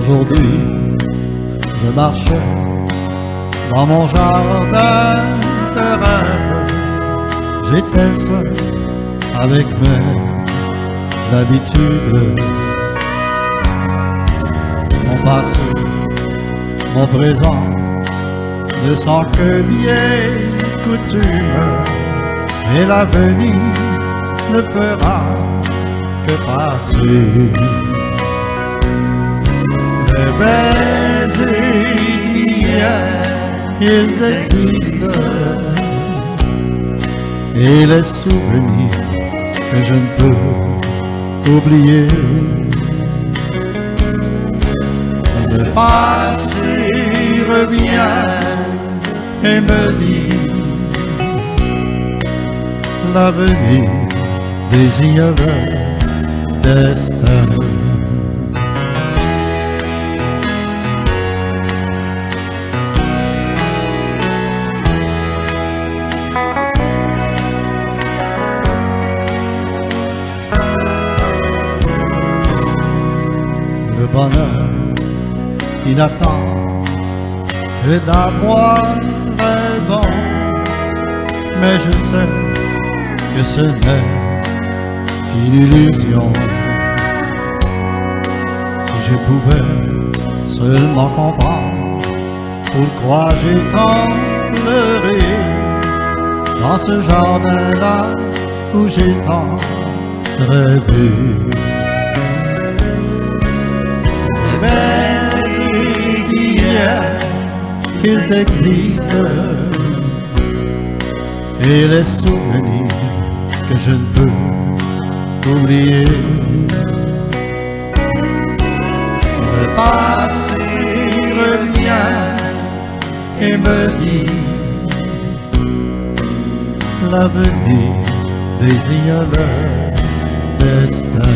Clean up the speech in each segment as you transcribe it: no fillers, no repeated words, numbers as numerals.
Aujourd'hui, je marchais dans mon jardin de rêve. J'étais seul avec mes habitudes. Mon passé, mon présent ne sont que vieilles coutumes, et l'avenir ne fera que passer. Les baisers d'hier, ils existent, et les souvenirs que je ne peux oublier. Le passé revient et me dit l'avenir désire le destin. Le bonheur qui n'attend que d'avoir raison, mais je sais que ce n'est qu'une illusion. Si je pouvais seulement comprendre pourquoi j'ai tant pleuré dans ce jardin-là où j'ai tant rêvé. Les baisers d'hier, qu'ils existent, et les souvenirs que je ne peux oublier. Le passé revient et me dit l'avenir désire le destin.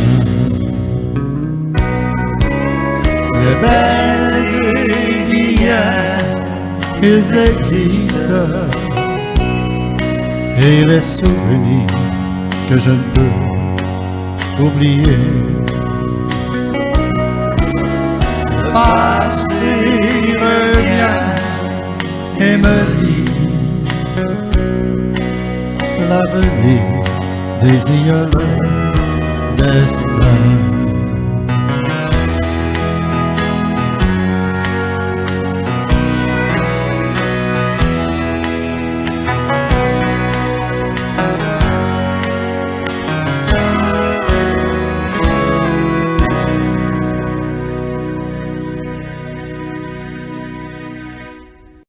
Les baisers d'hier, ils existent, et les souvenirs que je ne peux oublier. Le passé revient et me dit l'avenir désire le destin.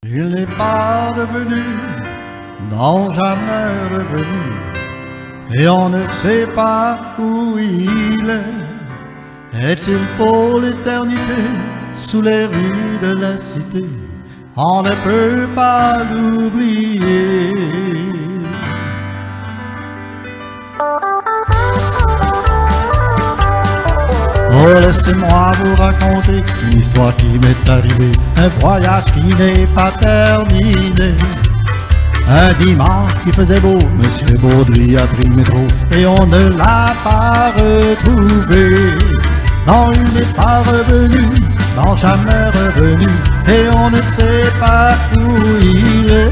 Il n'est pas revenu, non jamais revenu, et on ne sait pas où il est. Est-il pour l'éternité sous les rues de la cité? On ne peut pas l'oublier. Oh, laissez-moi vous raconter une histoire qui m'est arrivée, un voyage qui n'est pas terminé. Un dimanche qui faisait beau, Monsieur Baudry a pris le métro et on ne l'a pas retrouvé. Non, il n'est pas revenu, non, jamais revenu, et on ne sait pas où il est.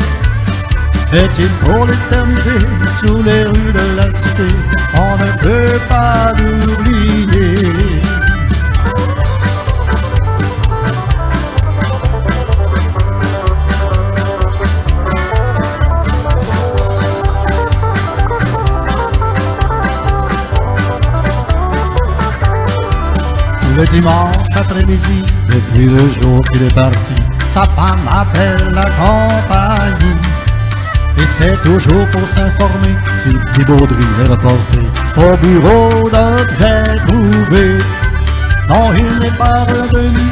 Est-il pour l'éternité sous les rues de la cité? On ne peut pas l'oublier. Le dimanche après-midi, depuis le jour qu'il est parti, sa femme appelle la compagnie. Et c'est toujours pour s'informer si le petit Baudry est reporté au bureau d'objets trouvés. Non, il n'est pas revenu,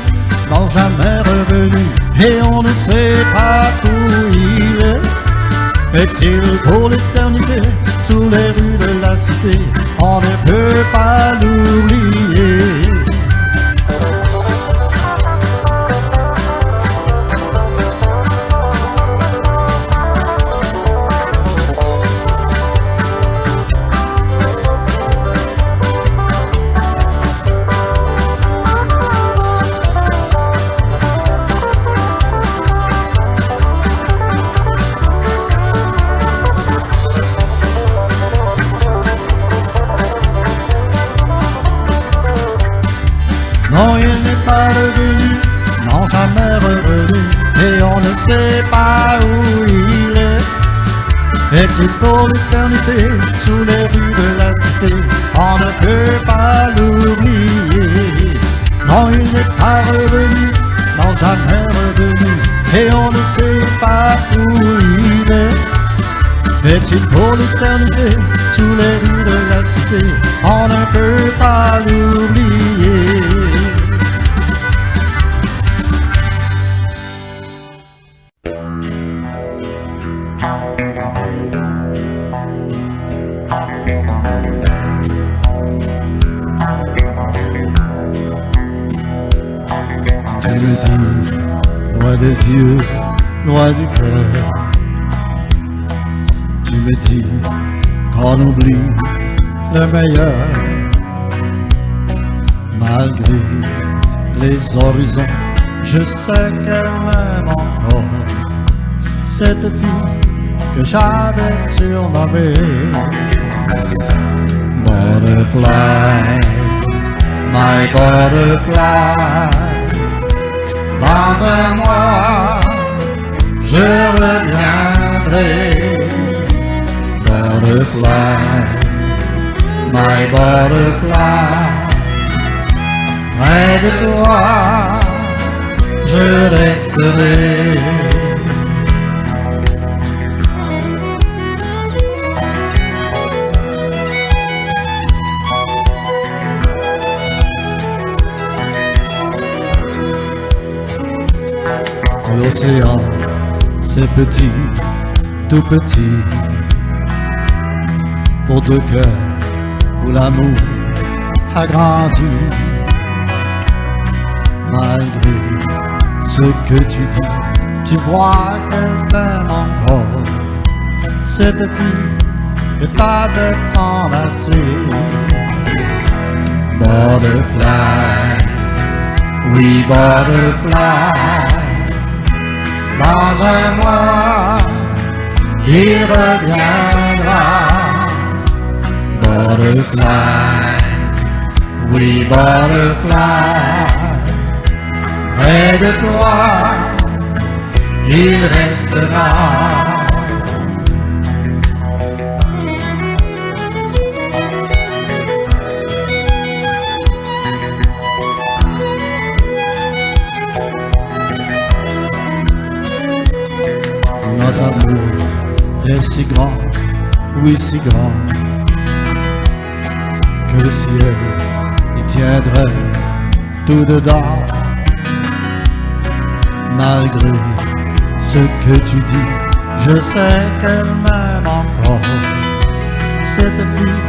non, jamais revenu, et on ne sait pas où il est. Est-il pour l'éternité sous les rues de la cité? On ne peut pas l'oublier. Non, il n'est pas revenu, non, jamais revenu, et on ne sait pas où il est. Est-il pour l'éternité, sous les rues de la cité, on ne peut pas l'oublier. Non, il n'est pas revenu, non, jamais revenu, et on ne sait pas où il est. Est-il pour l'éternité, sous les rues de la cité, on ne peut pas l'oublier. Tu me dis, loin des yeux, loin du cœur. Tu me dis qu'on oublie le meilleur. Malgré les horizons, je sais qu'elle m'aime encore. Cette fille que j'avais surnommée Butterfly, my butterfly. Dans un mois, je reviendrai. Butterfly, my butterfly. Près de toi, je resterai. L'océan, c'est petit, tout petit, pour deux cœurs où l'amour a grandi. Malgré ce que tu dis, tu vois qu'elle t'aime encore. Cette fille que t'avais enlacée. Butterfly, oui butterfly. Dans un mois, il reviendra. Butterfly, oui butterfly. Près de toi, il restera. Notre amour est si grand, oui si grand, que le ciel y tiendrait tout dedans. Malgré ce que tu dis, je sais qu'elle m'aime encore. Cette fille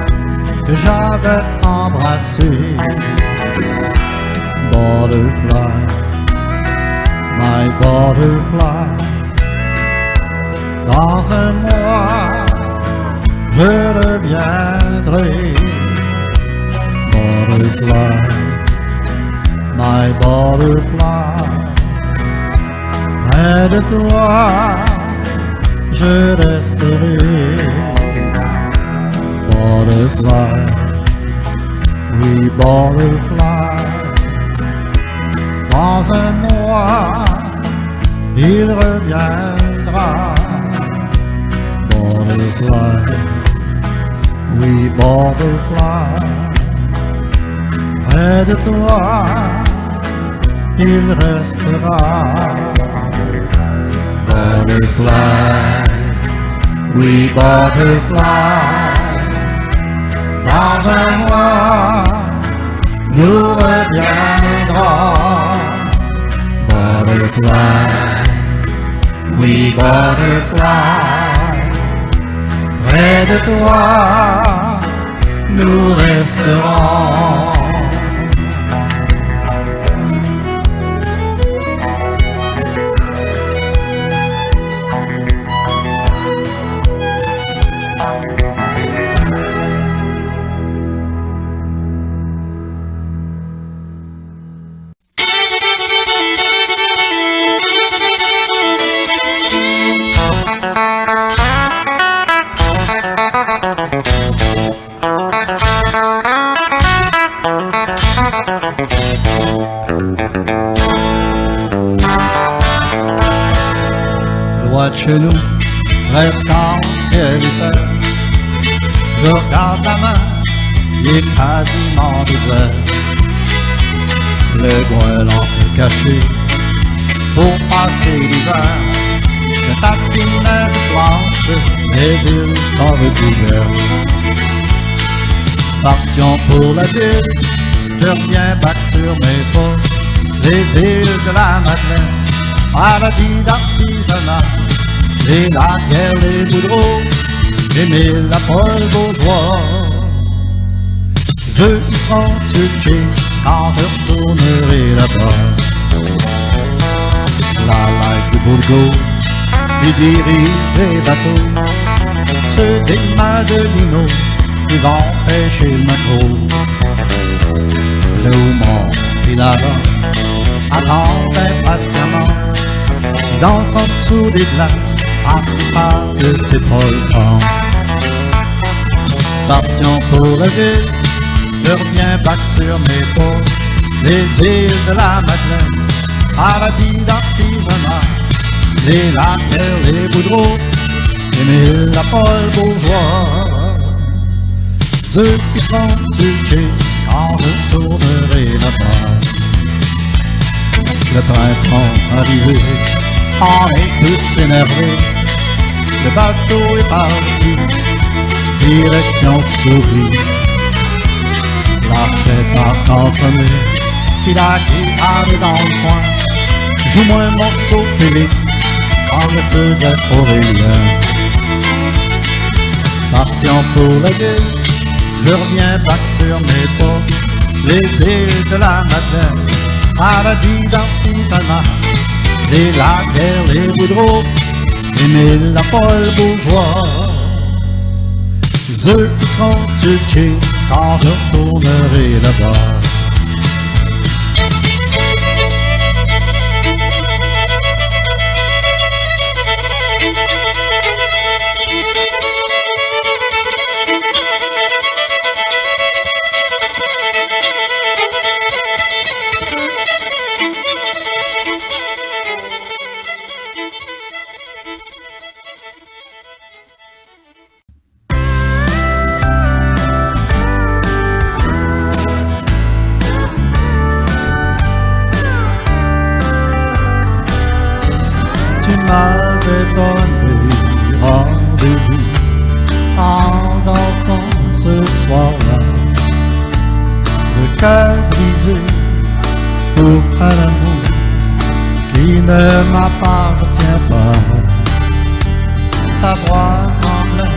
que j'avais embrassée. Butterfly, my butterfly. Dans un mois, je reviendrai. Butterfly, my butterfly. Près de toi, je resterai. Butterfly, oui butterfly. Dans un mois, il reviendra. Butterfly, oui butterfly. Près de toi, il restera. Butterfly, oui butterfly. Dans un mois, nous reviendrons. Butterfly, oui butterfly. Près de toi, nous resterons. Loin de chez nous, presque en ciel hiver, je regarde la mer, il est quasiment désert. Les goélands est caché pour passer l'hiver. Le tapis blanche, les îles sont recouvertes. Partions pour la ville, je reviens back sur mes pas. Les îles de la Madeleine, paradis d'artisanat. Les lacs, les boudreaux, les milles à Paul Bourgeois. Ceux qui seront sur le quai quand je retournerai là-bas. La life de Bourgo qui dirige les bateaux, ceux des mains de Lino qui vont pêcher le maquereau. Le houmon et la roche attendent impatiemment, dansent en dessous des glaces parce qu'ils parlent que c'est pas le temps. Partions pour la ville, je reviens back sur mes pas. Les îles de la Madeleine, paradis d'artisanat. Les lacs, les boudreaux, les milles à Paul Bourgeois. Ceux qui sont sur le quai quand je tournerai là-bas. Le printemps arrivé, on est tous énervés. Le bateau est parti, direction Souris. L'archet part en sommet, puis la guitare est dans le coin. Joue-moi un morceau Félix, quand je faisais Aurélien. Partions pour la ville, je reviens back sur mes pas. Les îles de la Madeleine, paradis d'artisanat. Les lacs, les boudreaux, les milles à Paul Bourgeois. Ceux qui seront sur le quai quand je retournerai là-bas. Tu m'avais donné rendez-vous en dansant ce soir-là. Le cœur brisé pour un amour qui ne m'appartient pas. Ta voix tremblait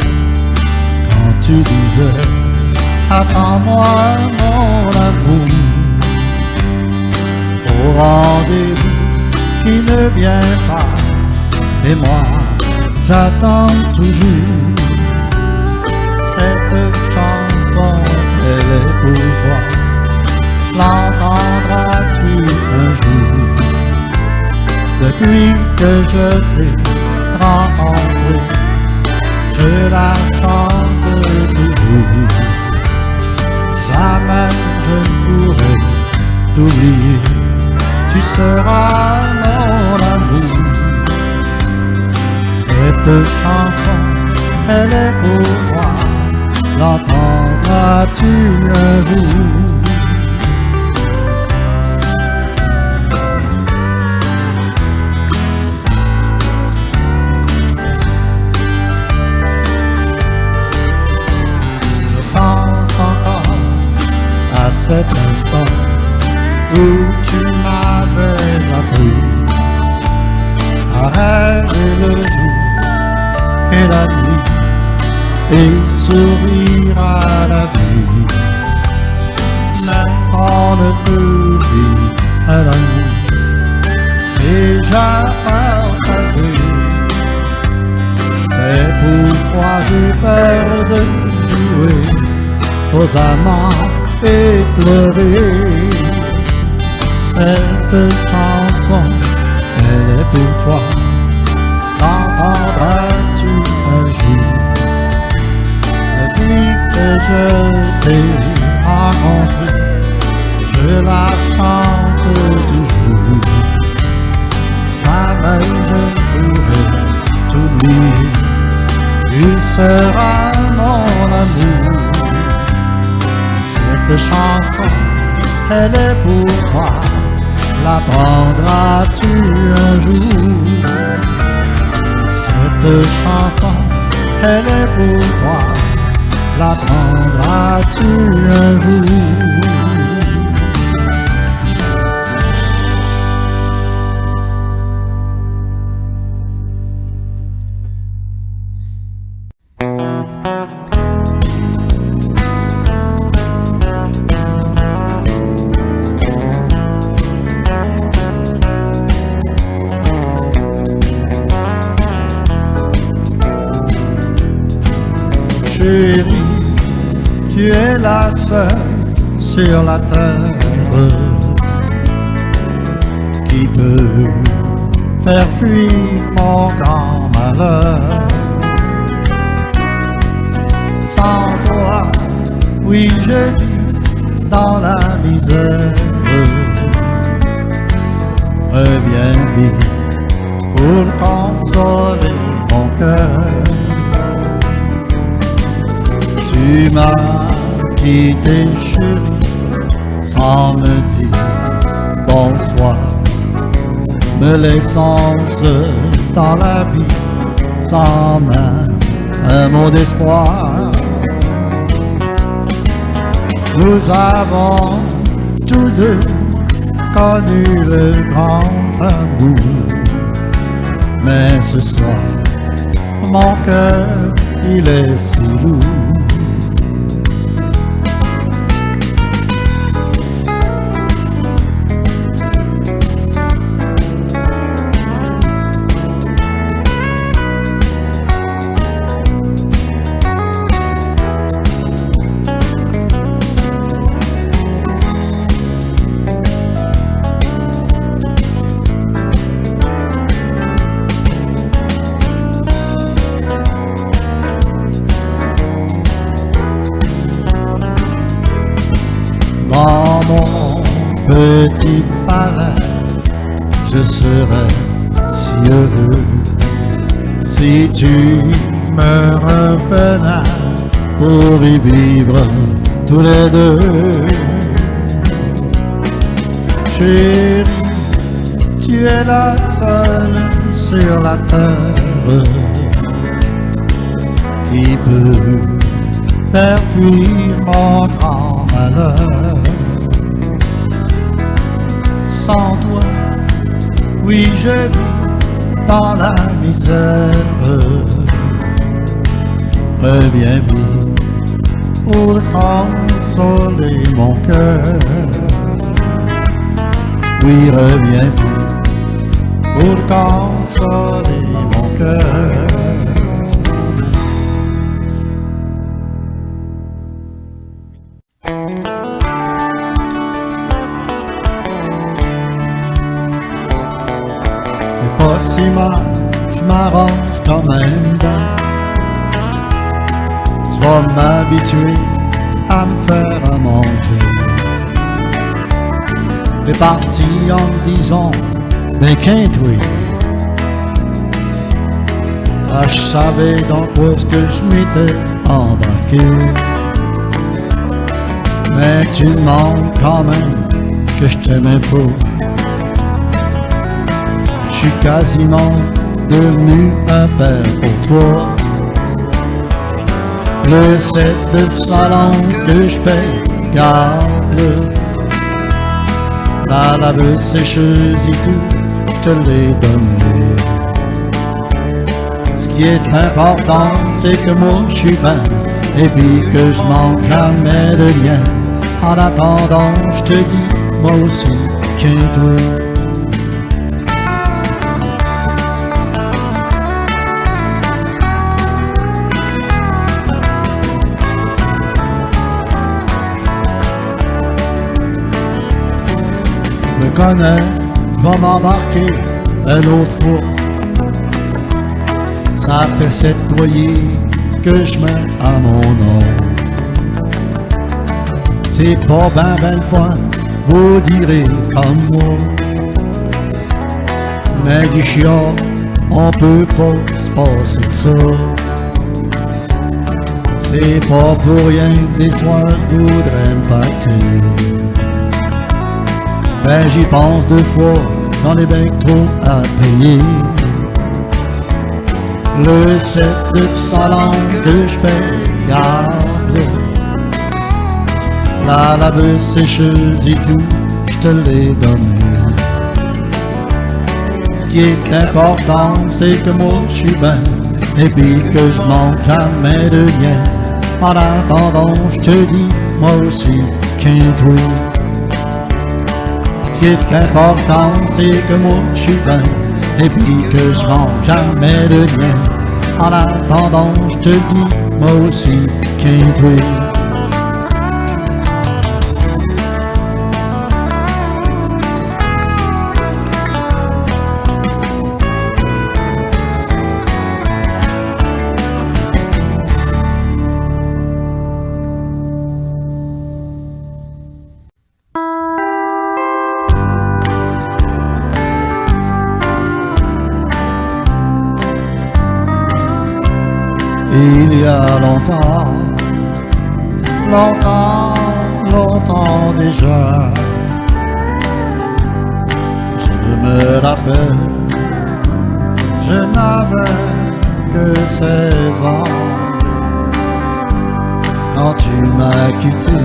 quand tu disais attends-moi mon amour. Au rendez-vous qui ne vient pas, et moi j'attends toujours. Cette chanson, elle est pour toi. L'entendras-tu un jour? Depuis que je t'ai rencontré, je la chante toujours. Jamais je ne pourrai t'oublier. Tu seras mon amour. Cette chanson, elle est pour toi. L'entendras-tu un jour? Je pense encore à cet instant où tu m'avais appris à rêver le jour et la nuit et sourire à la vie. Mais on ne peut vivre à la nuit déjà partagé. C'est pourquoi j'ai peur de jouer aux amants et pleurer. Cette chanson, elle est pour toi. L'entendras-tu un jour? Depuis que je t'ai rencontré, je la chante toujours. elle est pour toi, la prendras-tu un jour? Cette chanson, elle est pour toi, la prendras-tu un jour? Chérie, tu es la seule sur la terre qui peut faire fuir mon grand malheur. Sans toi, oui, je vis dans la misère. Reviens vite pour consoler mon cœur. Tu m'as quitté, chérie, sans me dire bonsoir, me laissant seul dans la vie, sans même un mot d'espoir. Nous avons tous deux connu le grand amour, mais ce soir, mon cœur, il est si lourd. Dans mon petit palais, je serais si heureux si tu me revenais pour y vivre tous les deux. Chérie, tu es la seule sur la terre qui peut faire fuir mon grand malheur. Sans toi, oui, je vis dans la misère. Reviens vite pour consoler mon cœur. Oui, reviens vite pour consoler mon cœur. Pas si mal, je m'arrange quand même bien. Je vais m'habituer à me faire à manger. T'es parti en me disant, ben can't we? Ah, je savais dans quoi est-ce que je m'étais embarqué. Mais tu demandes quand même que je t'aimais pas. Je suis quasiment devenu un père pour toi. Le set de salon que je paye, garde-le. La laveuse sécheuse et tout, je te l'ai donné. Ce qui est important, c'est que moi je suis bien, et puis que je manque jamais de rien. En attendant, je te dis, moi aussi, tiens-toi. Me connais, va m'embarquer une autre fois. Ça fait 7 loyers que je mets à mon nom. C'est pas ben le fun, vous direz comme moi. Mais du chiot, on peut pas se passer de ça. C'est pas pour rien que des soirs je voudrais me partir. Ben j'y pense deux fois, j'en ai bien trop à payer. Le set de salon que je paye, garde-le. La laveuse sécheuse et tout, je te l'ai donné. Ce qui est important, c'est que moi je suis ben, et puis que je manque jamais de rien. En attendant, je te dis, moi aussi, qu'un trou. Ce qui est important, c'est que moi je suis ben, et puis que je manque jamais de rien. En attendant, je te dis, moi aussi, qu'un trou. Il y a longtemps, longtemps, longtemps déjà, je me rappelle, je n'avais que 16 ans quand tu m'as quitté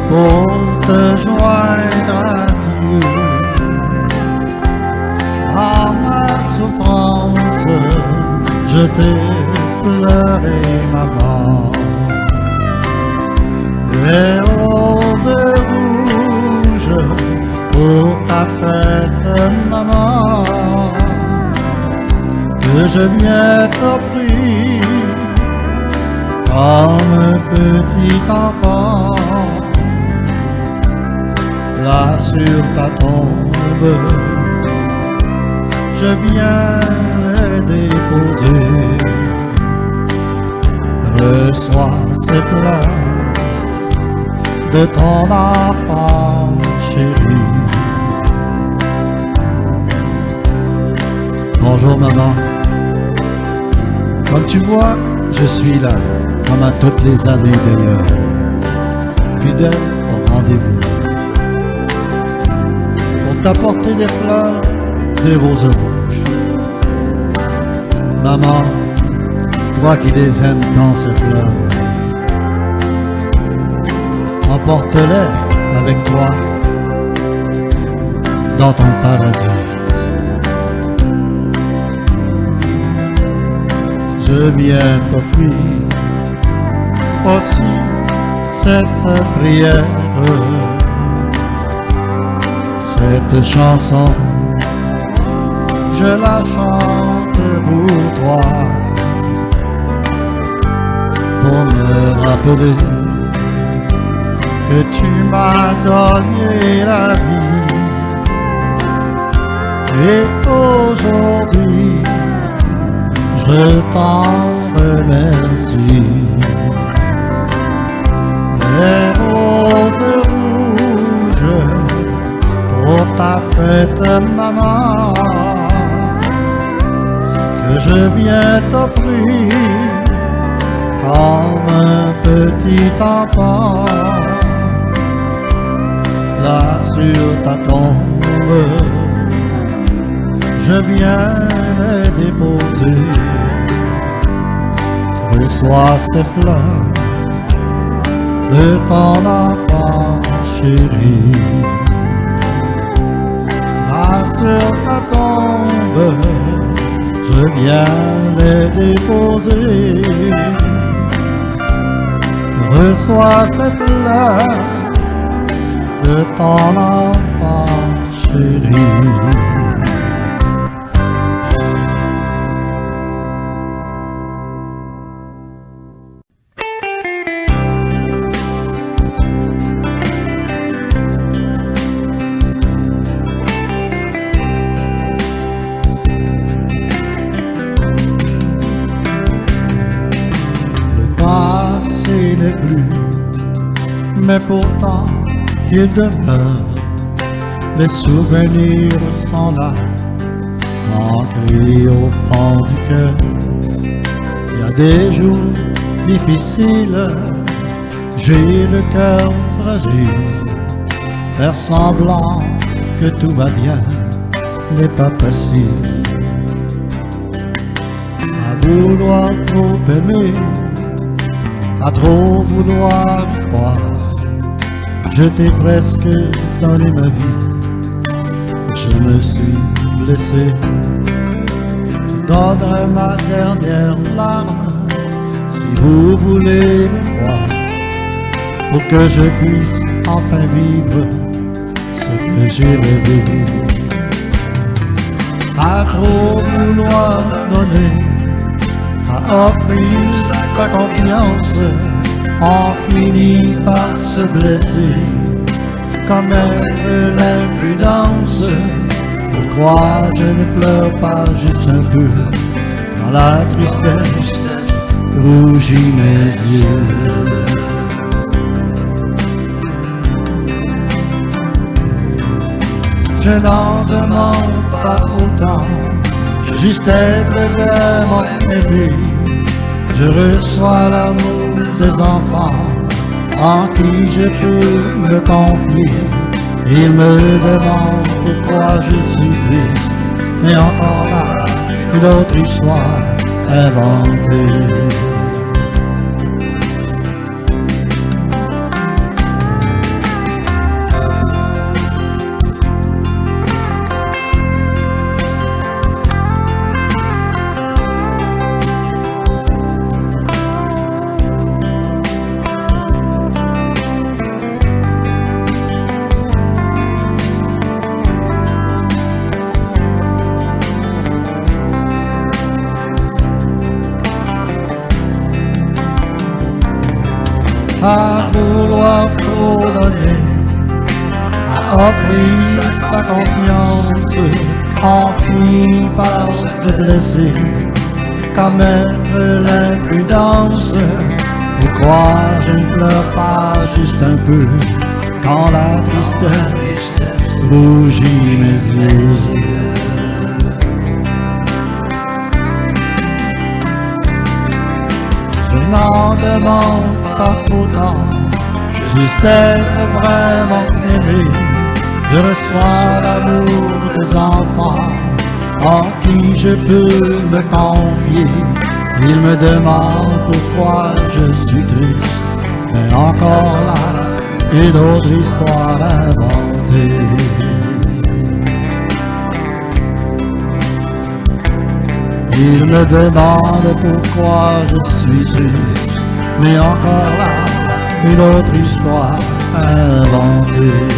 pour te joindre à Dieu. À ma souffrance, je t'ai pleuré, maman, des roses rouges pour ta fête, maman, que je viens t'offrir comme un petit enfant. Là sur ta tombe, je viens les déposer. Reçois ces fleurs de ton enfant chéri. Bonjour maman. Comme tu vois, je suis là, comme à toutes les années d'ailleurs, fidèle au rendez-vous, pour t'apporter des fleurs, des roses rouges. Maman, toi qui les aimes tant ces fleurs, emporte-les avec toi dans ton paradis. Je viens t'offrir aussi cette prière, cette chanson, je la chante pour toi, pour me rappeler que tu m'as donné la vie. Et aujourd'hui, je t'en remercie. Des roses rouges pour ta fête, maman, que je viens t'offrir comme un petit enfant. Là sur ta tombe, je viens les déposer. Reçois ces fleurs de ton enfant chéri. Là sur ta tombe, je viens les déposer. Reçois ces fleurs de ton enfant chéri. Mais pourtant il demeure, les souvenirs sont là, ancrés au fond du cœur. Il y a des jours difficiles, j'ai le cœur fragile, Faire semblant que tout va bien n'est pas facile. À vouloir trop aimer, à trop vouloir croire, je t'ai presque donné ma vie. Je me suis laissé, je donnerai ma dernière larme si vous voulez me croire, pour que je puisse enfin vivre ce que j'ai rêvé. À trop vouloir donner, à offrir sa confiance, on finit par se blesser, commettre l'imprudence. Pourquoi je ne pleure pas juste un peu quand la tristesse rougit mes yeux? Je n'en demande pas autant, juste être vraiment aidé. Je reçois l'amour des enfants en qui je peux me confier. Ils me demandent pourquoi je suis triste, mais encore là, une autre histoire inventée. À vouloir trop donner, à offrir sa confiance, on finit par se blesser, commettre l'imprudence. Pourquoi je ne pleure pas juste un peu quand la tristesse rougit mes yeux? Je n'en demande pas autant, juste être vraiment aimé. Je reçois l'amour des enfants en qui je peux me confier. Ils me demandent pourquoi je suis triste, mais encore là, une autre histoire inventée. Ils me demandent pourquoi je suis triste, mais encore là, une autre histoire inventée.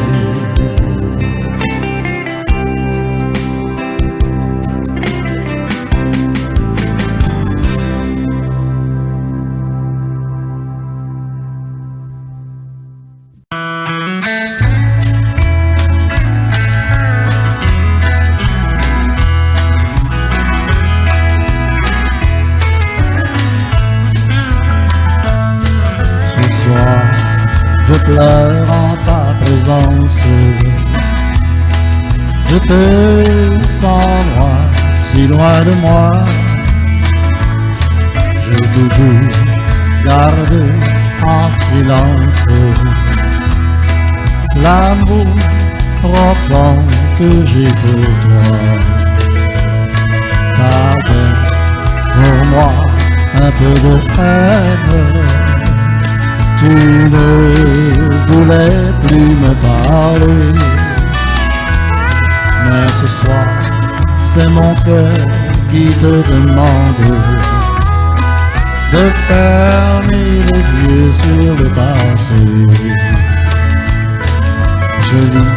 Je pleure en ta présence, je te sens loin, si loin de moi. J'ai toujours gardé en silence l'amour profond que j'ai pour toi. T'avais pour moi un peu de haine, tu ne voulais plus me parler, mais ce soir, c'est mon cœur qui te demande de fermer les yeux sur le passé. Je lis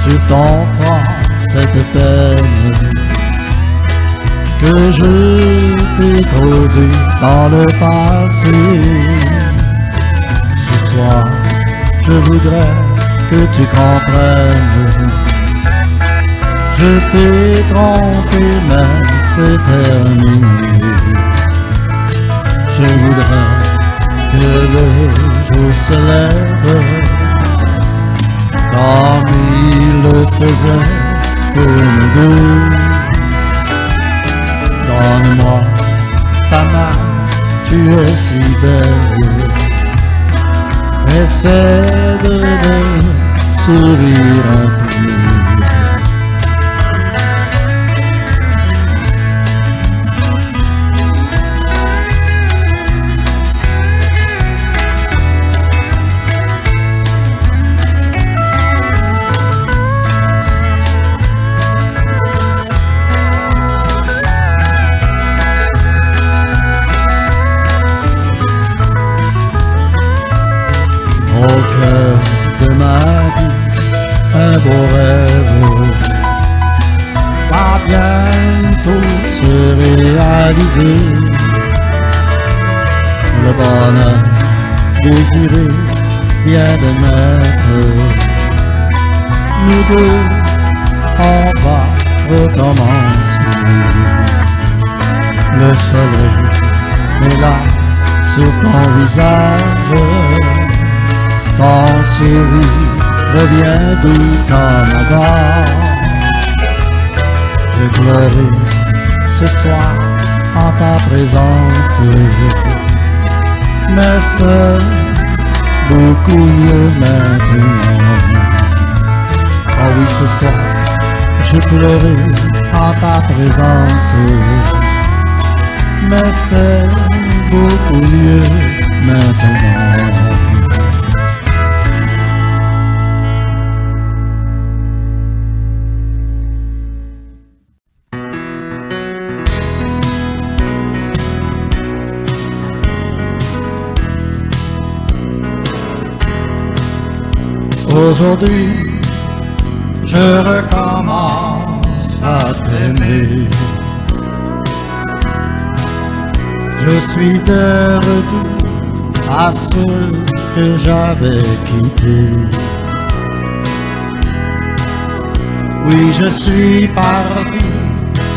sur ton front cette peine que je t'ai causée dans le passé. Ce soir, je voudrais que tu comprennes, je t'ai trompé mais c'est terminé. Je voudrais que le jour se lève comme il le faisait pour nous deux. Donne-moi ta main, tu es si belle. Essaie de sourire un peu. Au cœur de ma vie, un beau rêve va bientôt se réaliser. Le bonheur désiré vient de naître. Nous deux, on va recommencer. Le soleil est là sur ton visage. Ton sourire revient doux comme avant. J'ai pleuré ce soir en ta présence, mais c'est beaucoup mieux maintenant. Oh oui, ce soir j'ai pleuré en ta présence, mais c'est beaucoup mieux maintenant. Aujourd'hui, je recommence à t'aimer. Je suis de retour à ceux que j'avais quittés. Oui, je suis parti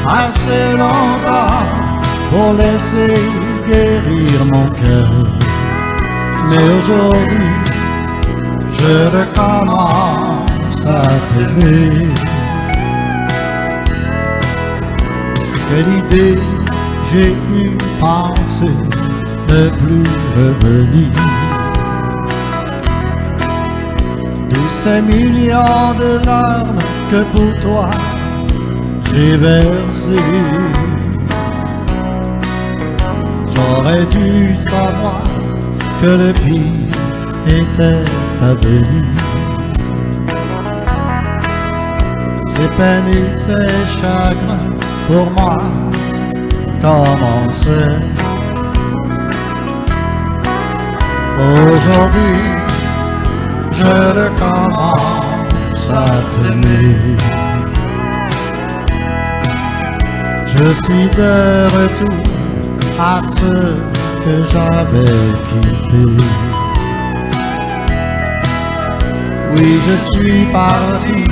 assez longtemps pour laisser guérir mon cœur. Mais aujourd'hui, je recommence à t'aimer. Quelle idée j'ai eu pensé ne plus revenir. Tous ces millions de larmes que pour toi j'ai versées. J'aurais dû savoir que le pire était à venir. Ces peines et ces chagrins pour moi commençaient. Aujourd'hui, je recommence à t'aimer. Je suis de retour à ceux que j'avais quittés. Oui, je suis parti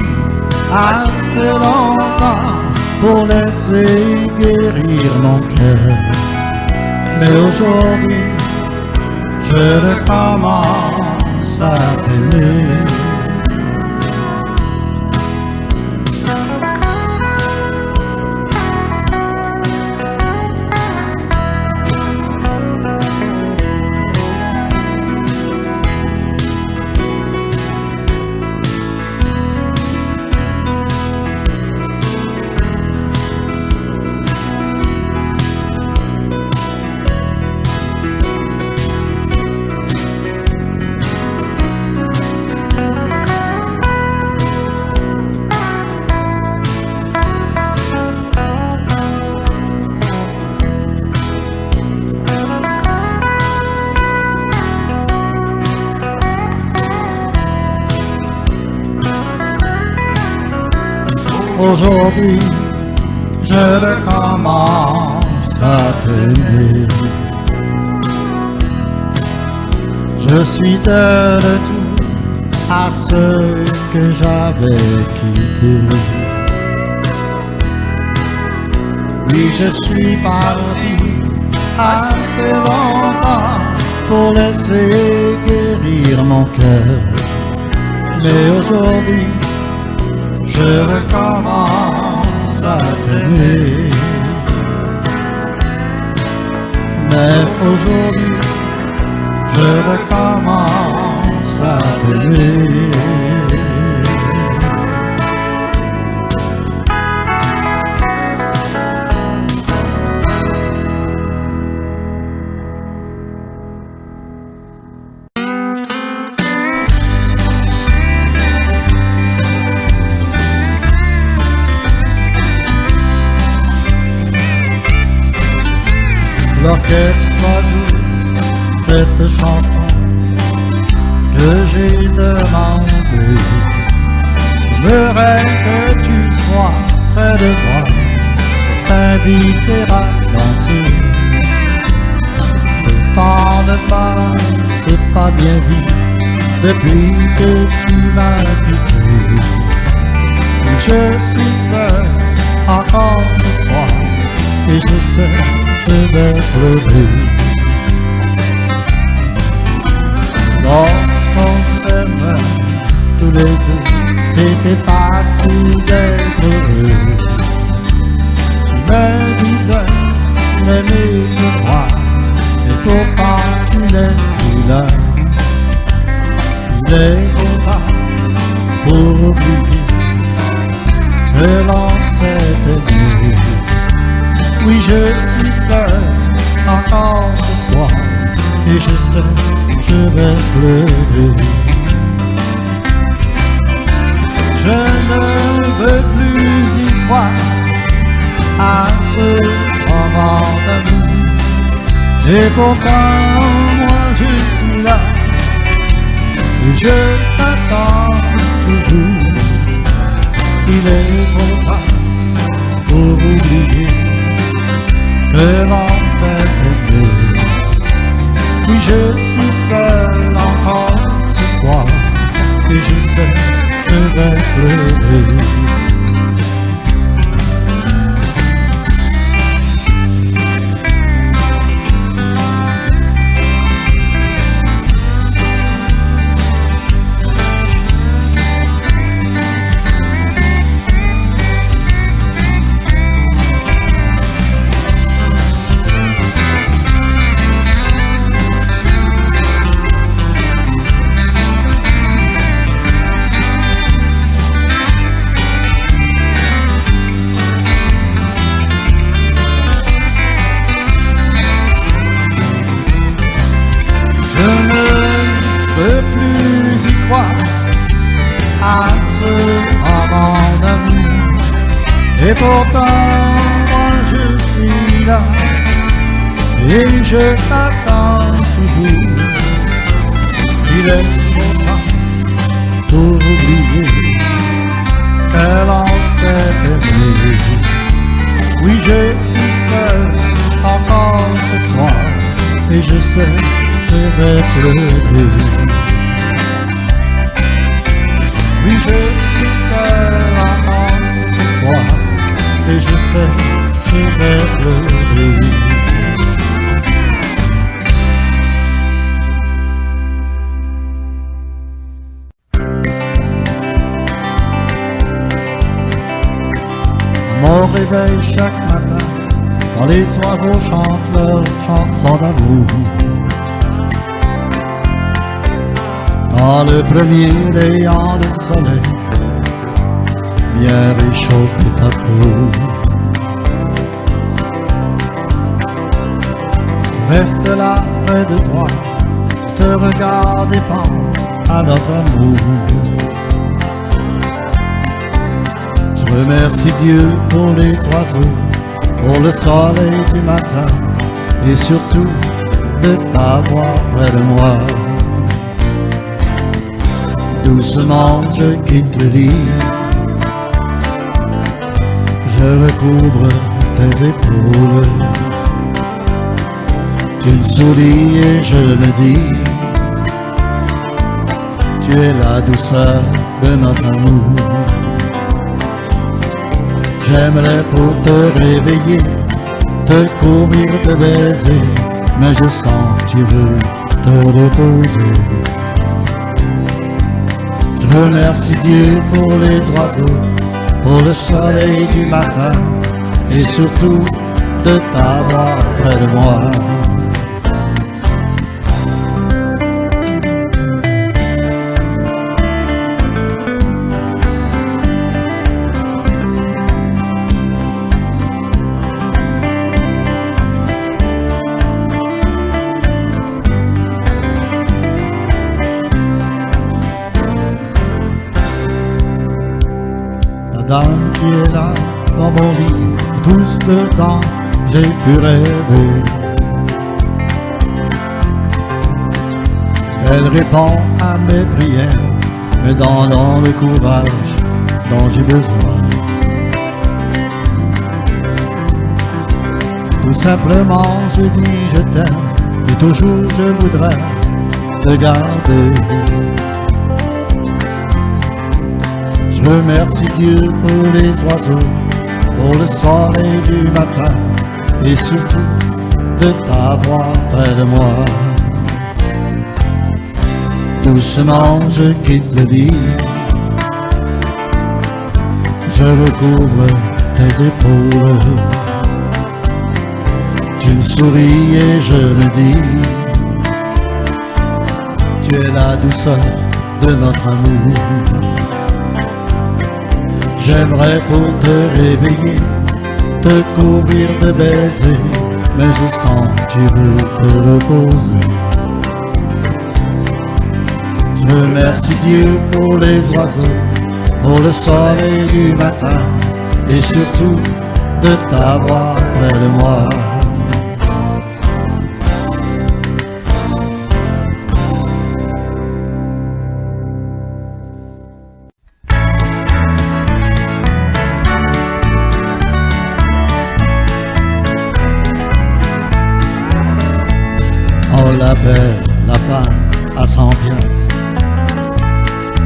assez longtemps pour laisser guérir mon cœur. Mais aujourd'hui, je recommence à t'aimer. Aujourd'hui, je recommence à t'aimer. Je suis de retour à ceux que j'avais quittés. Oui, je suis parti assez longtemps pour laisser guérir mon cœur. Mais aujourd'hui, je recommence à t'aimer. Mais aujourd'hui, je recommence à t'aimer. l'orchestre joue cette chanson que j'ai demandée. J'aimerais que tu sois près de moi, t'inviter à danser. Le temps ne passe pas bien vite depuis que tu m'as quitté. Je suis seul encore ce soir et je sais, je vais pleurer. Lorsqu'on s'aimait tous les deux, c'était facile d'être heureux. Tu me disais l'aimer que moi, et pourtant tu n'es plus là. Il est trop tard pour oublier que l'on s'est aimé. Oui, je suis seul encore ce soir et je sais, je vais pleurer. Je ne veux plus y croire à ce moment d'amour. Et pourtant, moi je suis là et je t'attends toujours. Il est trop tard pour oublier que l'on s'est aimé. Oui, je suis seul encore ce soir et je sais, je vais pleurer. Je ne peux plus y croire à ce moment d'amour. Et pourtant, moi je suis là et je t'attends toujours. Il est trop tard pour oublier que l'on s'est aimé. Oui, je suis seul encore ce soir et je sais, je vais pleurer. Oui, je suis seul encore ce soir et je sais, je vais pleurer. À mon réveil chaque matin, quand les oiseaux chantent leurs chansons d'amour, quand le premier rayon de soleil vient réchauffer ta peau, je reste là près de toi, je te regarde et pense à notre amour. Je remercie Dieu pour les oiseaux, pour le soleil du matin et surtout de t'avoir près de moi. Doucement je quitte le lit, je recouvre tes épaules. Tu me souris et je me dis, tu es la douceur de notre amour. J'aimerais pour te réveiller, te couvrir de baisers, mais je sens que tu veux te reposer. Je remercie Dieu pour les oiseaux, pour le soleil du matin et surtout de t'avoir près de moi. Dame qui est là dans mon lit, tout ce temps j'ai pu rêver Elle répond à mes prières, me donnant le courage dont j'ai besoin. Tout simplement je dis je t'aime, et toujours je voudrais te garder. Je remercie Dieu pour les oiseaux, pour le soleil du matin, et surtout de t'avoir près de moi. Doucement je quitte le lit, je recouvre tes épaules. Tu me souris et je me dis, tu es la douceur de notre amour. J'aimerais pour te réveiller, te couvrir de baisers, mais je sens que tu veux te reposer. Je remercie Dieu pour les oiseaux, pour le soleil du matin, et surtout de t'avoir près de moi. On l'appelle la femme à 100 piastres,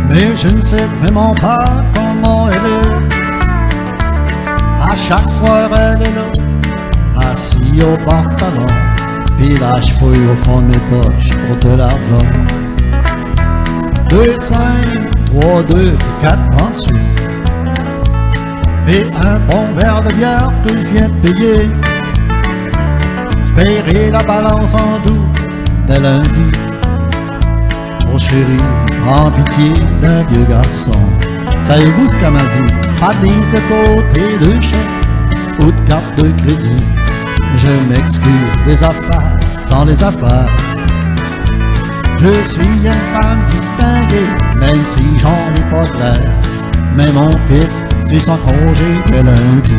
mais je ne sais vraiment pas comment elle est. À chaque soir elle est là, assise au bar salon, puis là je fouille au fond de mes poches pour de l'argent. 2, 5, 3, 2, 4 38, et un bon verre de bière que je viens de payer. Je paierai la balance en doux dès lundi. Oh chérie, prends pitié d'un vieux garçon. Savez-vous ce qu'elle m'a dit? Pas de mise de côté de chèque ou de carte de crédit. Je m'excuse des affaires sans les affaires. Je suis une femme distinguée, même si j'en ai pas de l'air. Mais mon pit suit sans congé dès lundi.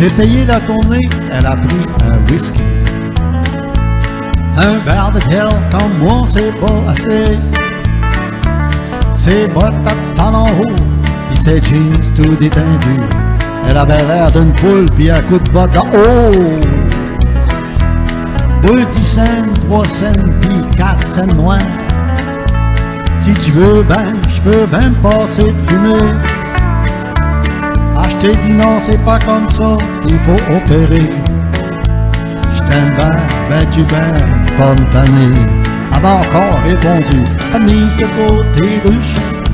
J'ai payé la tournée, elle a pris un whisky. Un verre de bière comme moi, c'est pas assez. Ses bottes à talons hauts, pis ses jeans tout détendus. Elle avait l'air d'une poule, pis un coup de botte en haut. 2 10 cents, 3 cents, pis 4 cents noirs. Si tu veux, ben, je peux même passer de fumer. Je t'ai dit non, c'est pas comme ça qu'il faut opérer. Je t'aime ben, ben tu m'aimes, pas me tanner. Elle m'a encore répondu, pas de mise de côté de chèque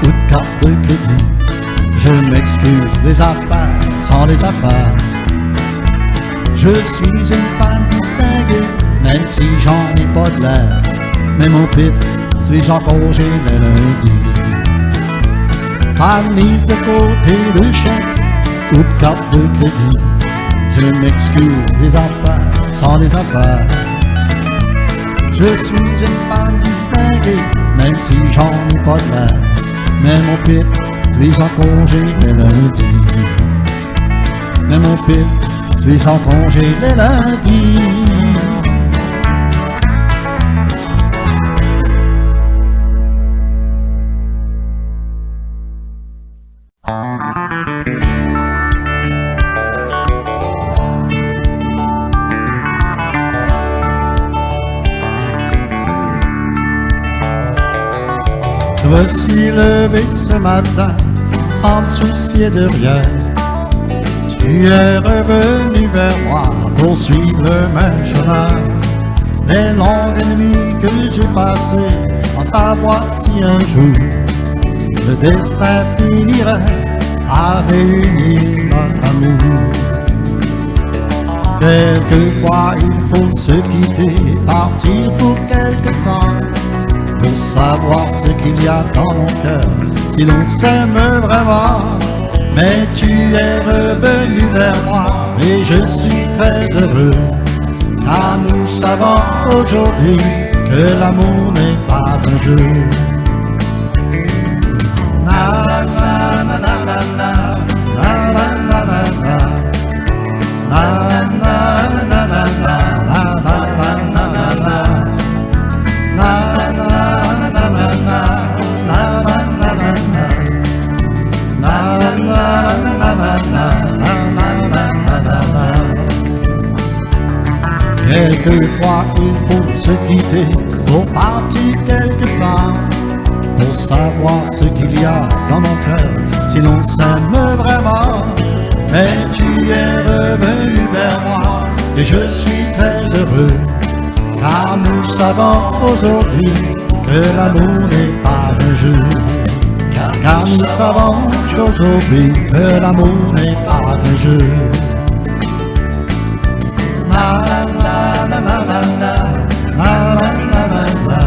ou de carte de crédit. Je m'excuse des affaires sans les affaires. Je suis une femme distinguée, même si j'en ai pas de l'air. Mais mon pit, suis-je en congé le lundi? Pas de mise de côté de chèque ou de carte de crédit. Je m'excuse des affaires sans les affaires. Je suis une femme distinguée, même si j'en ai pas de l'air. Mais mon pit, suis-je en congé les lundis? Mais mon pit, suis-je en congé les lundis? Je me suis levé ce matin sans me soucier de rien. Tu es revenu vers moi pour suivre le même chemin. Les longues nuits que j'ai passées en savoir si un jour le destin finirait à réunir notre amour. Quelquefois il faut se quitter, partir pour quelque temps, pour savoir ce qu'il y a dans mon cœur, si l'on s'aime vraiment. Mais tu es revenu vers moi et je suis très heureux, car nous savons aujourd'hui que l'amour n'est pas un jeu. Na, na, Quelquefois il faut se quitter pour partir quelque part, pour savoir ce qu'il y a dans mon cœur, si l'on s'aime vraiment. Mais tu es revenu vers moi et je suis très heureux, car nous savons aujourd'hui que l'amour n'est pas un jeu. Car nous savons qu'aujourd'hui que l'amour n'est pas un jeu. Na na na na na na na na na na na na na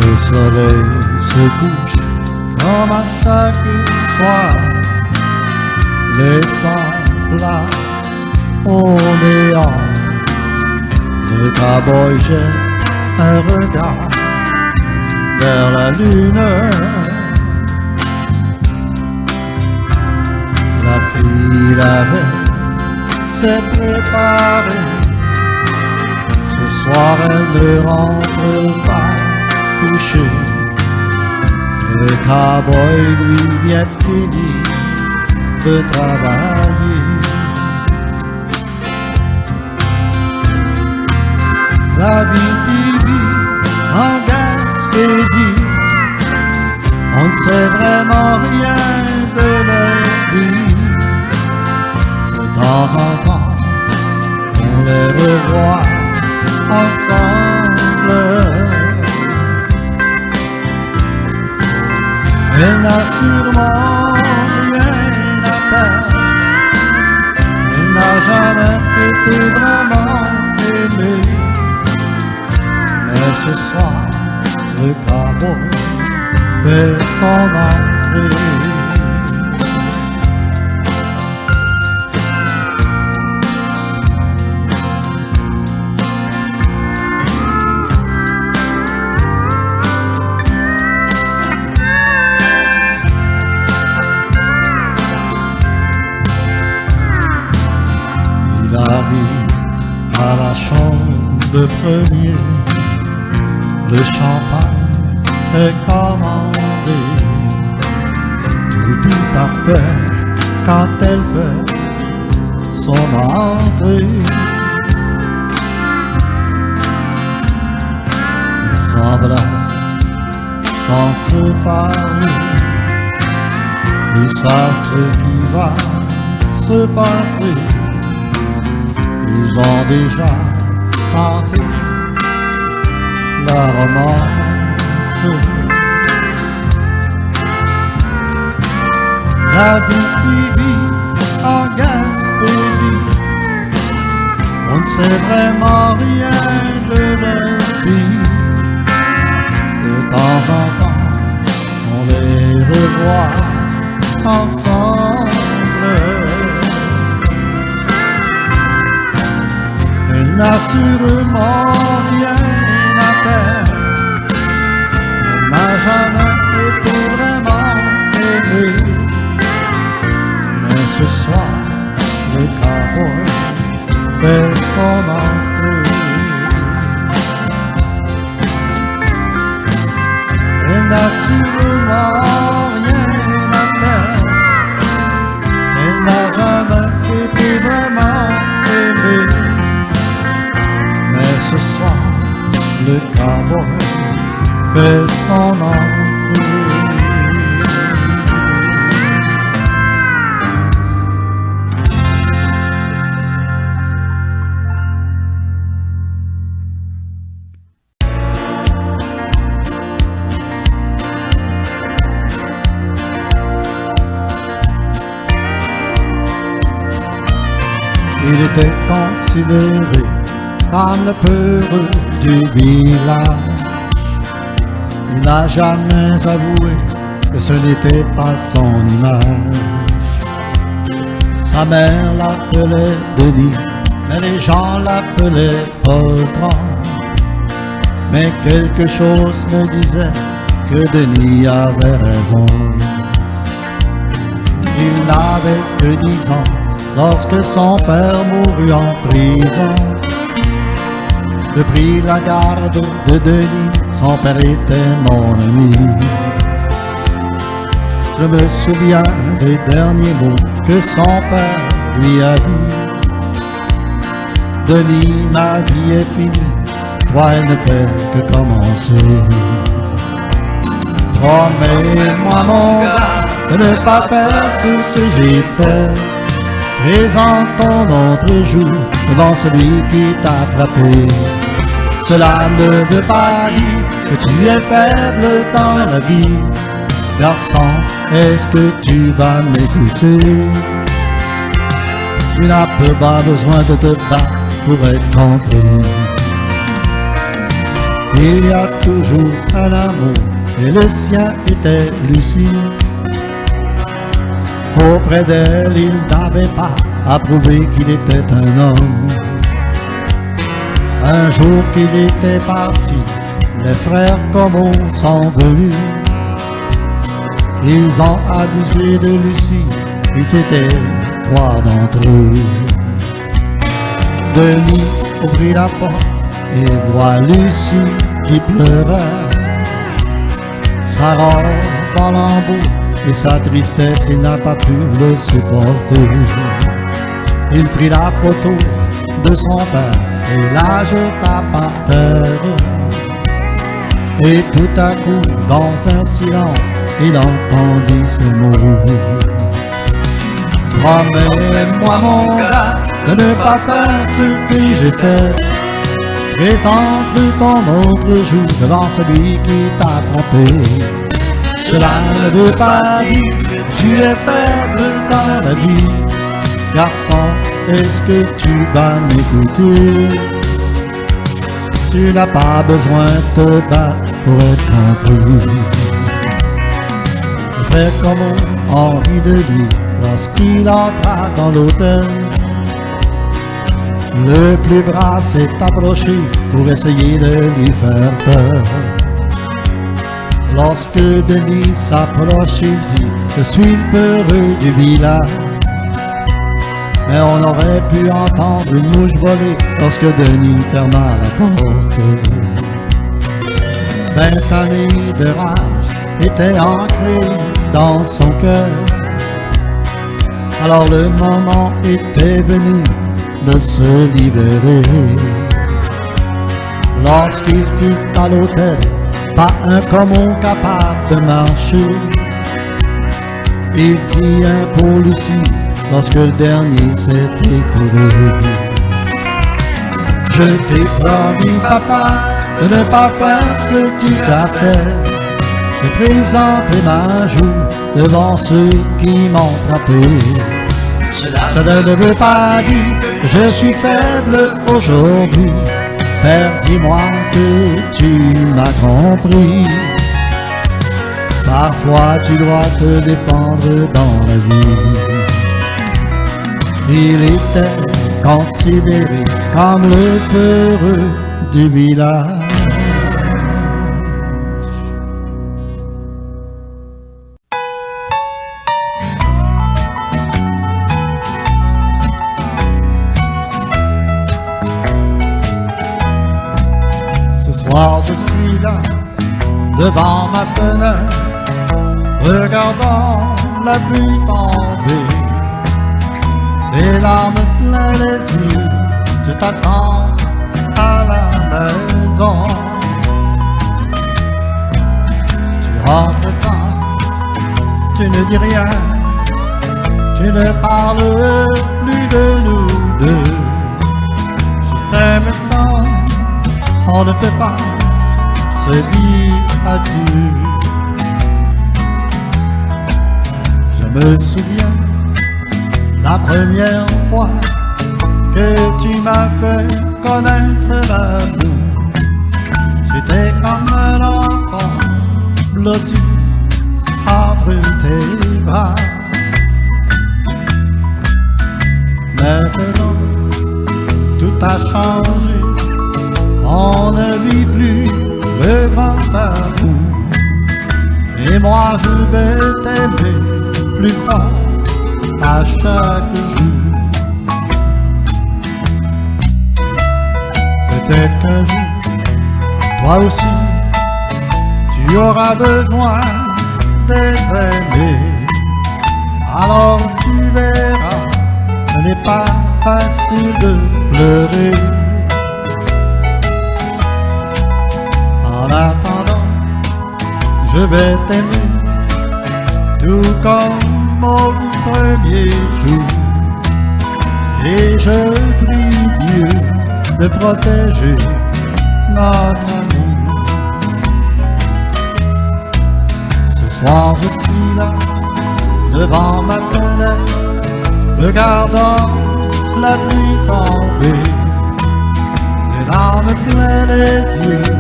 Le soleil se couche comme à chaque soir, laissant place au néant. Le cowboy jette un regard vers la lune. La fille la veille s'est préparée. Ce soir elle ne rentre pas couché. Le cowboy lui vient de finir de travailler. La Abitibi en Gaspésie, on ne sait vraiment rien de leur vie. De temps en temps, on les revoit ensemble. Elle n'a sûrement rien à perdre. Elle n'a jamais été vraiment aimée. Mais ce soir, le cowboy fait son entrée. Il arrive à la chambre de premier. Le champagne est commandé. Tout est parfait quand elle fait son entrée. Ils s'embrassent sans se parler. Ils savent ce qui va se passer. Ils ont déjà tenté la romance. La Abitibi en Gaspésie, on ne sait vraiment rien de leur vie. De temps en temps, on les revoit ensemble. Elle n'a sûrement rien à perdre. Elle n'a jamais été vraiment aimée. Mais ce soir, le cowboy fait son entrée. Elle n'a sûrement rien à perdre. Elle n'a jamais été vraiment aimée. Mais ce soir, le cowboy fait son entrée. était considéré comme le peureux du village. Il n'a jamais avoué que ce n'était pas son image. Sa mère l'appelait Denis, mais les gens l'appelaient Poltron. Mais quelque chose me disait que Denis avait raison. Il n'avait que 10 ans lorsque son père mourut en prison. Je pris la garde de Denis, son père était mon ami. Je me souviens des derniers mots que son père lui a dit. Denis, ma vie est finie, toi elle ne fait que commencer. Promets-moi mon gars de ne pas faire ce que j'ai fait. Présente ton autre jour devant celui qui t'a frappé. Cela ne veut pas dire que tu es faible dans la vie. Garçon, est-ce que tu vas m'écouter? Tu n'as pas besoin de te battre pour être compris. Il y a toujours un amour et le sien était Lucie. Auprès d'elle, il n'avait pas à prouver qu'il était un homme. Un jour qu'il était parti, les frères Como sont venus. Ils ont abusé de Lucie, et c'était 3 d'entre eux. Denis ouvrit la porte et voit Lucie qui pleurait. Sa robe en lambeaux et sa tristesse, il n'a pas pu le supporter. Il prit la photo de son père et la jeta par terre. Et tout à coup, dans un silence, il entendit ce mot. Promets-moi mon gars de ne pas faire ce que j'ai fait. Présente ton autre jour devant celui qui t'a trompé. Cela ne veut pas dire que tu es faible dans la vie. Garçon, est-ce que tu vas m'écouter? Tu n'as pas besoin de te battre pour être compris. Le frère Como envie de lui lorsqu'il entra dans l'hôtel. Le plus brave s'est approché pour essayer de lui faire peur. Lorsque Denis s'approche, il dit « Je suis le peureux du village ». Mais on aurait pu entendre une mouche voler lorsque Denis ferma la porte. 20 années de rage étaient ancrées dans son cœur. Alors le moment était venu de se libérer. Lorsqu'il quitta l'hôtel, pas un Como capable de marcher. Il dit un pour Lucie lorsque le dernier s'est écoulé. Je t'ai promis papa de ne pas faire ce que tu as fait, de présenter ma joue devant ceux qui m'ont frappé. Cela ne veut pas dire que je suis faible aujourd'hui. Père, dis-moi que tu m'as compris. Parfois tu dois te défendre dans la vie. Il était considéré comme le peureux du village. Ce soir je suis là, devant ma fenêtre, regardant la pluie tomber. Les larmes plein les yeux, je t'attends à la maison. Tu rentres pas, tu ne dis rien, tu ne parles plus de nous deux. Je t'aime tant, on ne peut pas se dire adieu. Je me souviens la première fois que tu m'as fait connaître l'amour. J'étais comme un enfant blottu entre tes bras. Maintenant, tout a changé, on ne vit plus le grand amour. Et moi je vais t'aimer plus fort à chaque jour. Peut-être qu'un jour, toi aussi, tu auras besoin d'être aimé. Alors tu verras, ce n'est pas facile de pleurer. En attendant, je vais t'aimer tout comme au premier jour. Et je prie Dieu de protéger notre amour. Ce soir je suis là, devant ma fenêtre, regardant la pluie tomber. Les larmes plein les yeux,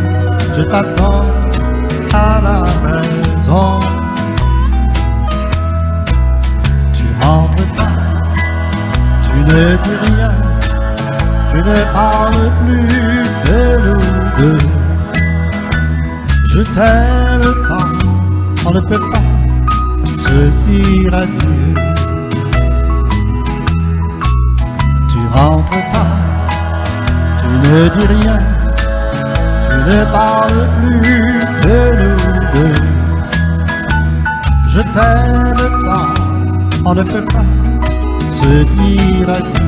je t'attends à la maison. Tu rentres pas, tu ne dis rien, tu ne parles plus de nous deux. Je t'aime tant, on ne peut pas se dire adieu. Tu rentres tard, tu ne dis rien, tu ne parles plus de nous deux. Je t'aime tant, on ne peut pas se dire adieu.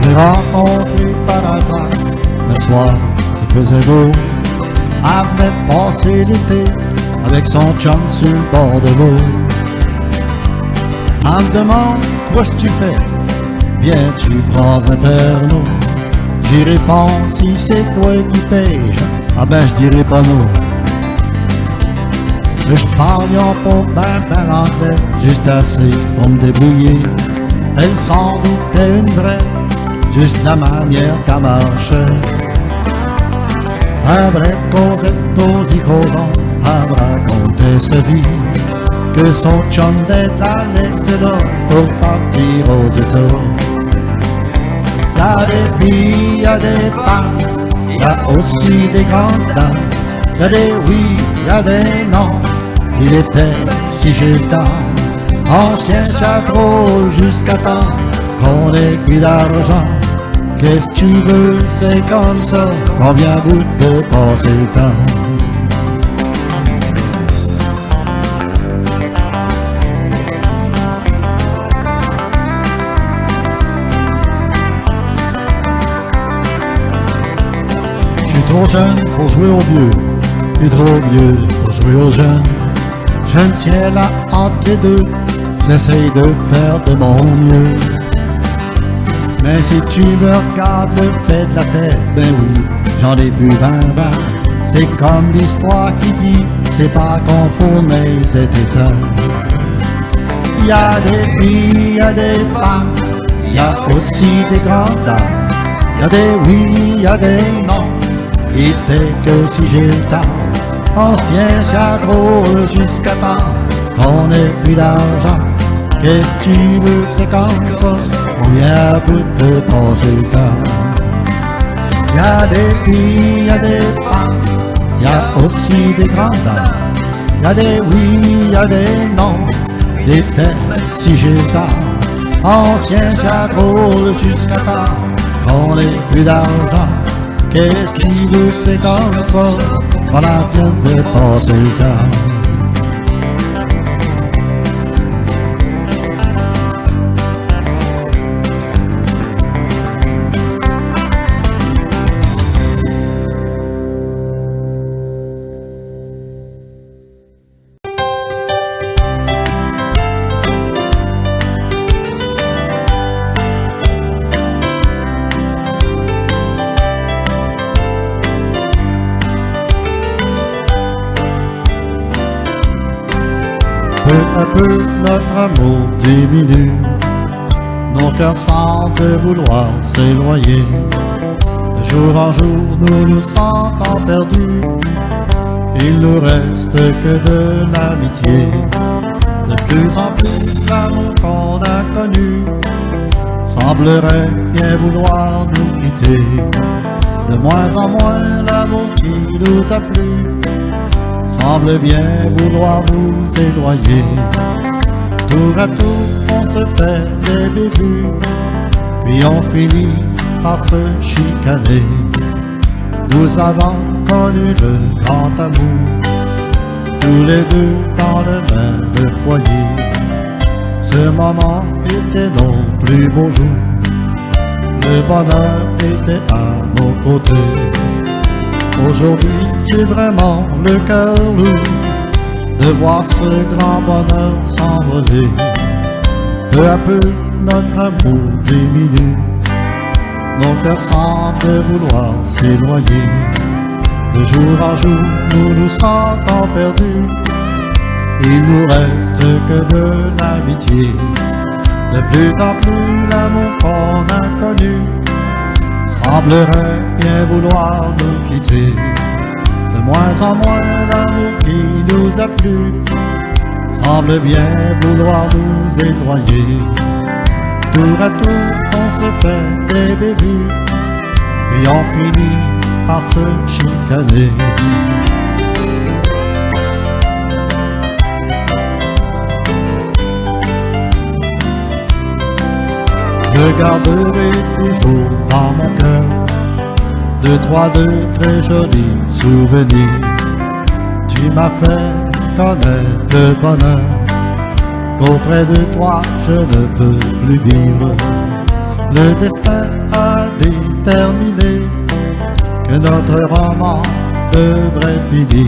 J'ai rencontré par hasard un soir il faisait beau. Elle venait de passer l'été avec son chum sur le bord de l'eau. Elle me demande qu'est-ce que tu fais, viens-tu prendre un verre d'eau? J'y réponds si c'est toi qui paye, ah ben je dirai pas non. Je parle pas ben anglais, juste assez pour me débrouiller. Elle s'en doutait une vraie, juste la manière qu'elle marchait. Elle causait, elle racontait sa vie, que son chum d'être allé c'est là pour partir aux États. Y'a des filles, y'a des femmes, y'a aussi des grandes dames. Y'a des oui, y'a des non, il était si gênant. Ancien chapeau jusqu'à temps qu'on ait plus d'argent. Qu'est-ce que tu veux, c'est comme ça qu'on vient à bout de passer le temps. Je suis trop jeune pour jouer aux vieux, et trop vieux pour jouer aux jeunes. Je me tiens là entre les deux, j'essaye de faire de mon mieux. Mais si tu me regardes le fait de la tête, ben oui, j'en ai vu 20. C'est comme l'histoire qui dit, c'est pas qu'on faut mais c'est éteint. Y'a des filles, y'a des femmes, y'a aussi des grandes dames. Y'a des oui, y'a des non, et dès que si j'ai le temps, on tient ça drôle jusqu'à temps qu'on ait plus d'argent. Qu'est-ce que tu veux, c'est comme ça, on vient à bout de passer le temps. Y'a des filles, y'a des femmes, y'a aussi des grandes dames. Y'a des oui, y'a des non, des têtes si j'ai le temps. On tient ça drôle jusqu'à temps qu'on ait plus d'argent. Qu'est-ce que tu veux, c'est comme ça, voilà bien de passer le temps. un peu notre amour diminue. Nos cœurs semblent vouloir s'éloigner. De jour en jour, nous nous sentons perdus. Il nous reste que de l'amitié. De plus en plus, l'amour qu'on a connu semblerait bien vouloir nous quitter. De moins en moins, l'amour qui nous a plu semble bien vouloir nous éloigner. Tour à tour, on se fait des bévues, puis on finit par se chicaner. Nous avons connu le grand amour, tous les deux dans le même foyer. Ce moment était nos plus beaux jours, le bonheur était à nos côtés. Aujourd'hui, j'ai vraiment le cœur lourd de voir ce grand bonheur s'envoler. Peu à peu, notre amour diminue. Nos cœurs semblent vouloir s'éloigner. De jour en jour, nous nous sentons perdus. Il nous reste que de l'amitié. De plus en plus, l'amour qu'on a connu semblerait bien vouloir nous quitter. De moins en moins, l'amour qui nous a plu semble bien vouloir nous éloigner. Tour à tour, on se fait des bévues, puis on finit par se chicaner. Je garderai toujours dans mon cœur de toi de très jolis souvenirs. Tu m'as fait connaître le bonheur, qu'auprès de toi je ne peux plus vivre. Le destin a déterminé que notre roman devrait finir.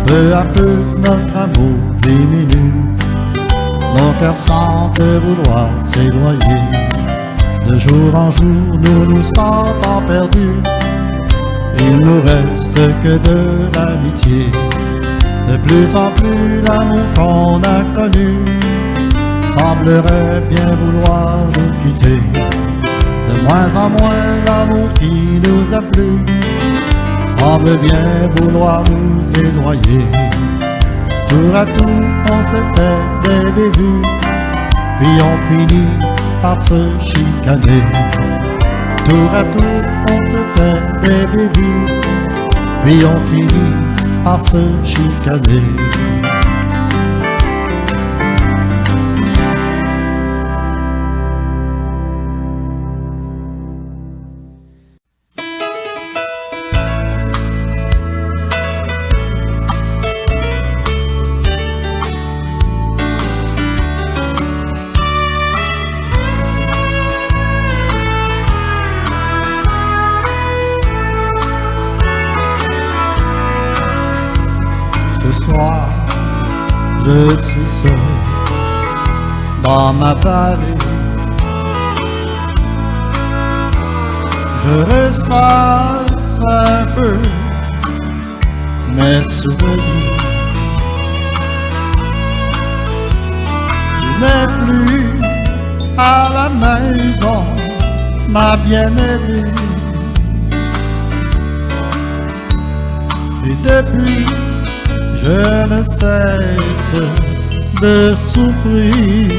Peu à peu notre amour diminue. Nos cœurs semblent vouloir s'éloigner. De jour en jour, nous nous sentons perdus. Il nous reste que de l'amitié. De plus en plus, l'amour qu'on a connu semblerait bien vouloir nous quitter. De moins en moins, l'amour qui nous a plu semble bien vouloir nous éloigner. Tour à tour, on se fait des bévues, puis on finit par se chicaner. Tour à tour, on se fait des bévues, puis on finit par se chicaner. Ce soir, je suis seul dans ma vallée. Je ressasse un peu mes souvenirs. Tu n'es plus à la maison, ma bien-aimée. Et depuis, je ne cesse de souffrir.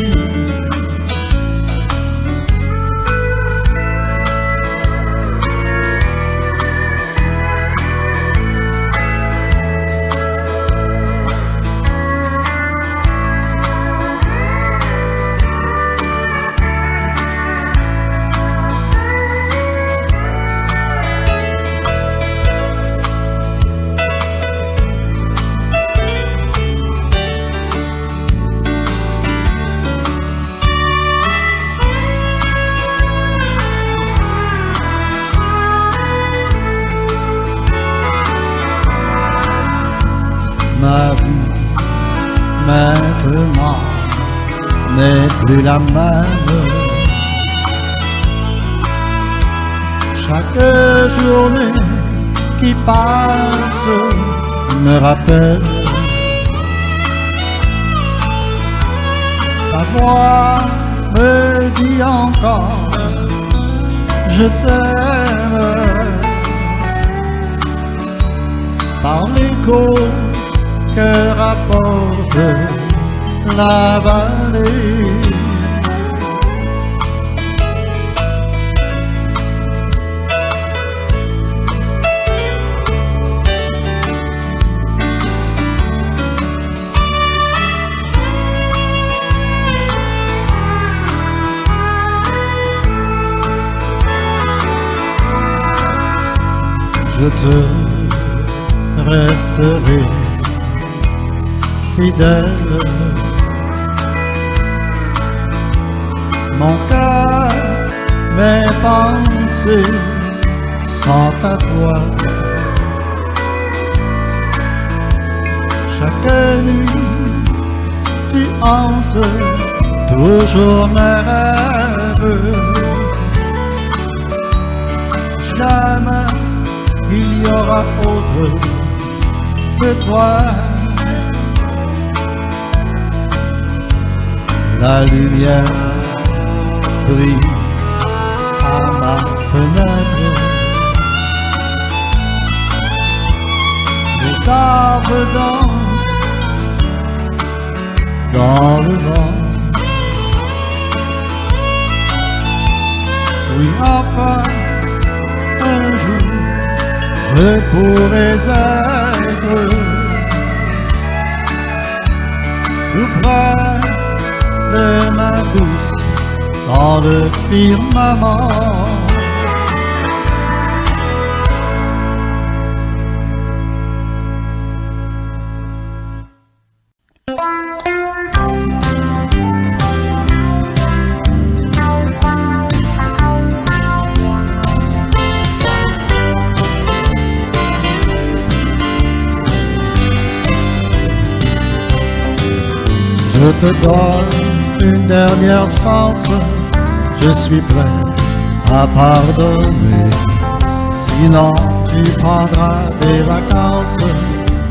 Ma vie maintenant n'est plus la même. Chaque journée qui passe me rappelle Ta voix me dit encore je t'aime. Par l'écho que rapporte la vallée. Je te resterai fidèle. Mon cœur, mes pensées sont à toi. Chaque nuit, tu hantes toujours mes rêves. Jamais il y aura autre que toi. La lumière brille à ma fenêtre. Les arbres dansent dans le vent. Oui, enfin, un jour je pourrais être tout près de ma douce dans le firmament. Je te donne une dernière chance, je suis prêt à pardonner. Sinon tu prendras des vacances,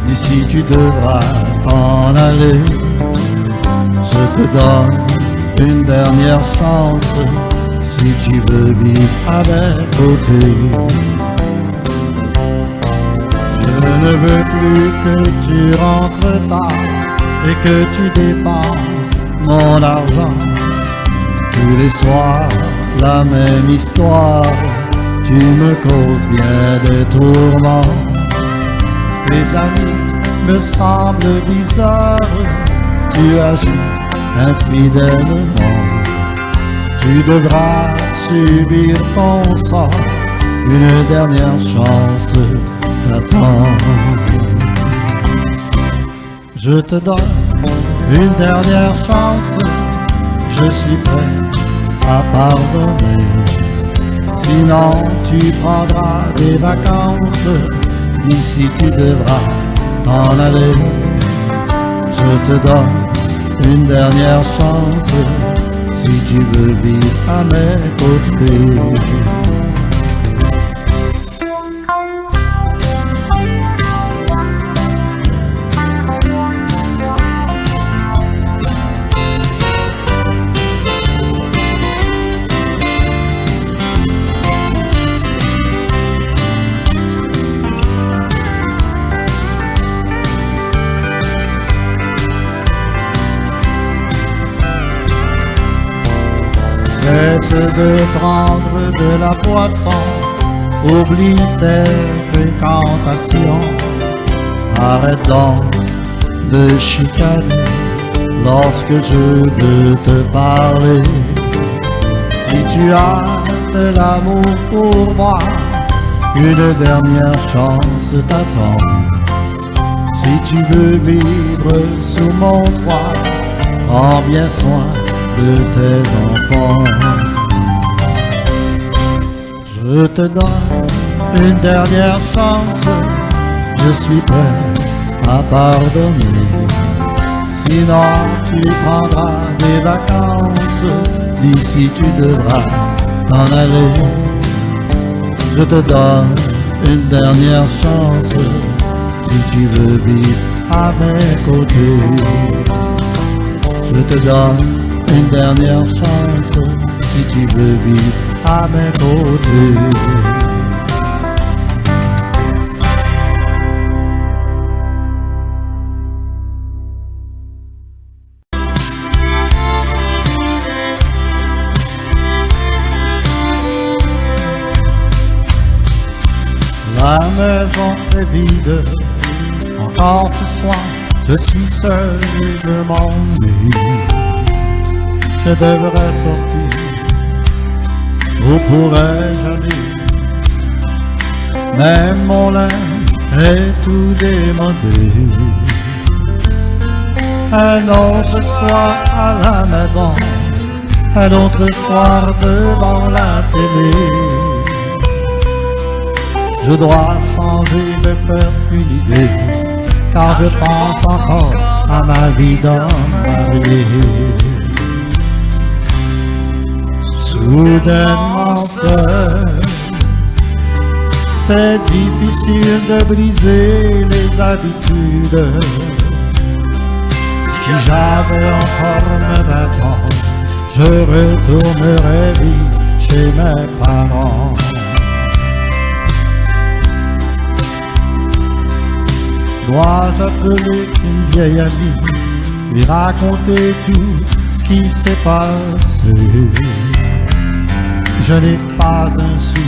d'ici tu devras t'en aller. Je te donne une dernière chance, si tu veux vivre à mes côtés. Je ne veux plus que tu rentres tard et que tu dépenses mon argent. Tous les soirs, la même histoire, tu me causes bien des tourments. Tes amis me semblent bizarres, tu agis infidèlement. Tu devras subir ton sort, une dernière chance t'attend. Je te donne une dernière chance, je suis prêt à pardonner. Sinon tu prendras des vacances, d'ici tu devras t'en aller. Je te donne une dernière chance, si tu veux vivre à mes côtés. Cesse de prendre de la boisson, oublie tes fréquentations. Arrête donc de chicaner lorsque je veux te parler. Si tu as de l'amour pour moi, une dernière chance t'attend. Si tu veux vivre sous mon toit, prends bien soin de tes enfants. Je te donne une dernière chance, je suis prêt à pardonner. Sinon tu prendras des vacances, d'ici tu devras t'en aller. Je te donne une dernière chance, si tu veux vivre à mes côtés. Je te donne une dernière chance si tu veux vivre à mes côtés. La maison est vide, encore ce soir, je suis seul et je m'ennuie. Je devrais sortir, où pourrais-je aller? Même mon linge est tout démodé. Un autre soir à la maison, un autre soir devant la télé. Je dois changer, me faire une idée, car je pense encore à ma vie d'homme marié. Soudainement seul, c'est difficile de briser les habitudes. Si j'avais encore mes 20 ans, je retournerais vivre chez mes parents. Dois-je appeler une vieille amie, lui raconter tout ce qui s'est passé? Je n'ai pas un sou,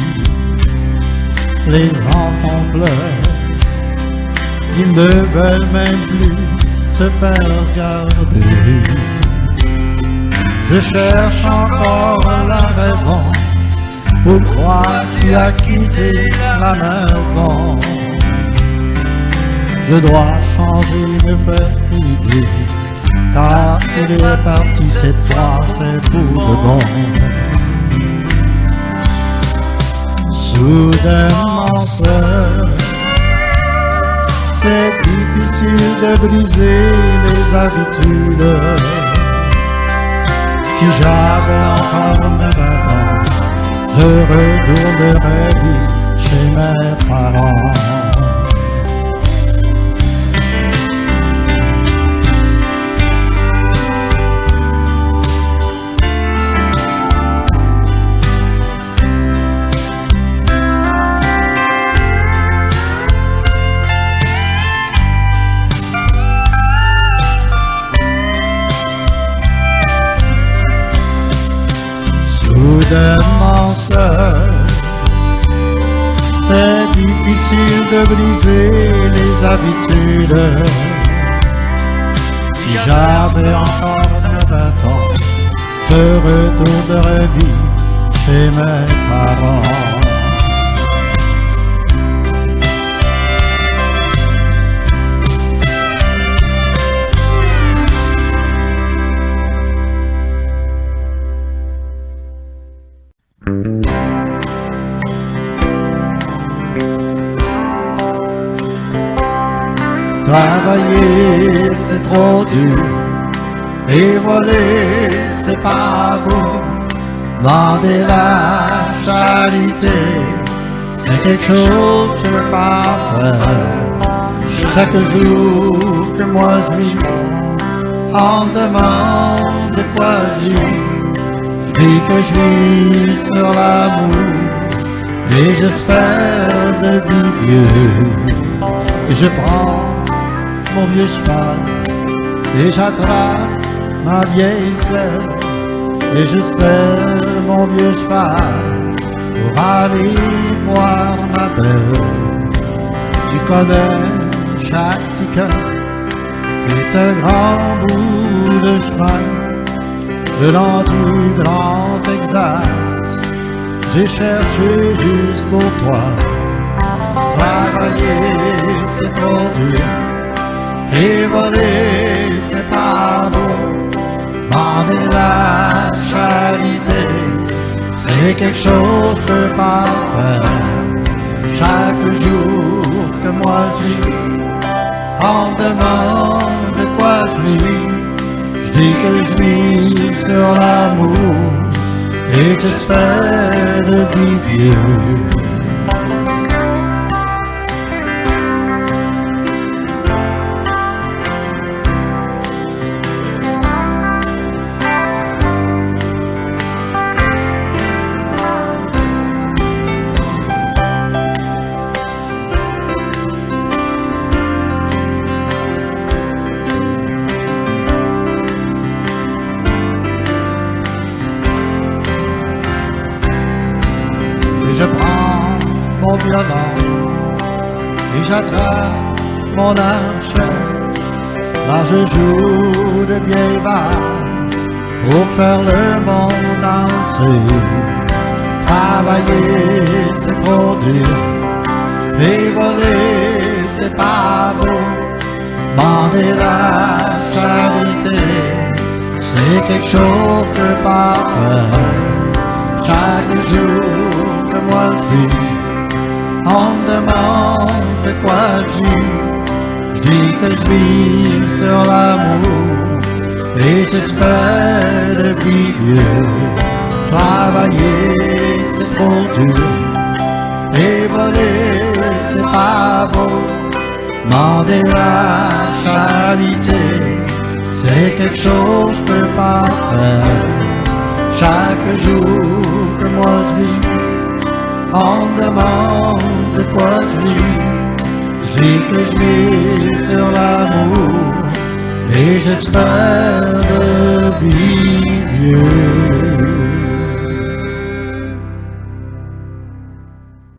les enfants pleurent, ils ne veulent même plus se faire garder. Je cherche encore la raison, pourquoi tu as quitté la maison? Je dois changer, me faire une idée, car il est parti cette fois, c'est pour de bon. Soudainement seul, c'est difficile de briser les habitudes. Si j'avais encore mes 20 ans, je retournerais vivre chez mes parents. Soudainement seul, c'est difficile de briser les habitudes. Si j'avais encore mes 20 ans, je retournerais vivre chez mes parents. Travailler c'est trop dur, et voler c'est pas beau. Demander la charité, c'est quelque chose que je peux pas faire. Chaque jour que moi je vis, on me demande de quoi je vis. Je dis que je vis sur l'amour, et j'espère de vivre vieux. Et je prends mon vieux cheval, et j'attrape ma vieille selle, et je serre mon vieux cheval pour aller voir ma belle. Tu connais chaque petit cœur, c'est un grand bout de chemin, le long du grand Texas. J'ai cherché juste pour toi. Travailler c'est trop dur, et voler c'est pas beau. Demander la charité, c'est quelque chose que je peux pas faire. Chaque jour que moi je vis, on me demande de quoi je vis. Je dis que je vis sur l'amour, et j'espère vivre vieux. violon et j'attrape mon archet. Là je joue de vieilles valses pour faire le monde danser. Travailler c'est trop dur et voler c'est pas beau. Demander la charité c'est quelque chose de parfait. Chaque jour que moi je vis, on me demande de quoi je vis. Je dis que je vis sur l'amour et j'espère de vivre vieux. Travailler c'est trop dur et voler c'est pas beau. Demander la charité c'est quelque chose que je peux pas faire. Chaque jour que moi je vis, on me demande de quoi je vis. Je dis que je vis sur l'amour et j'espère de vivre vieux.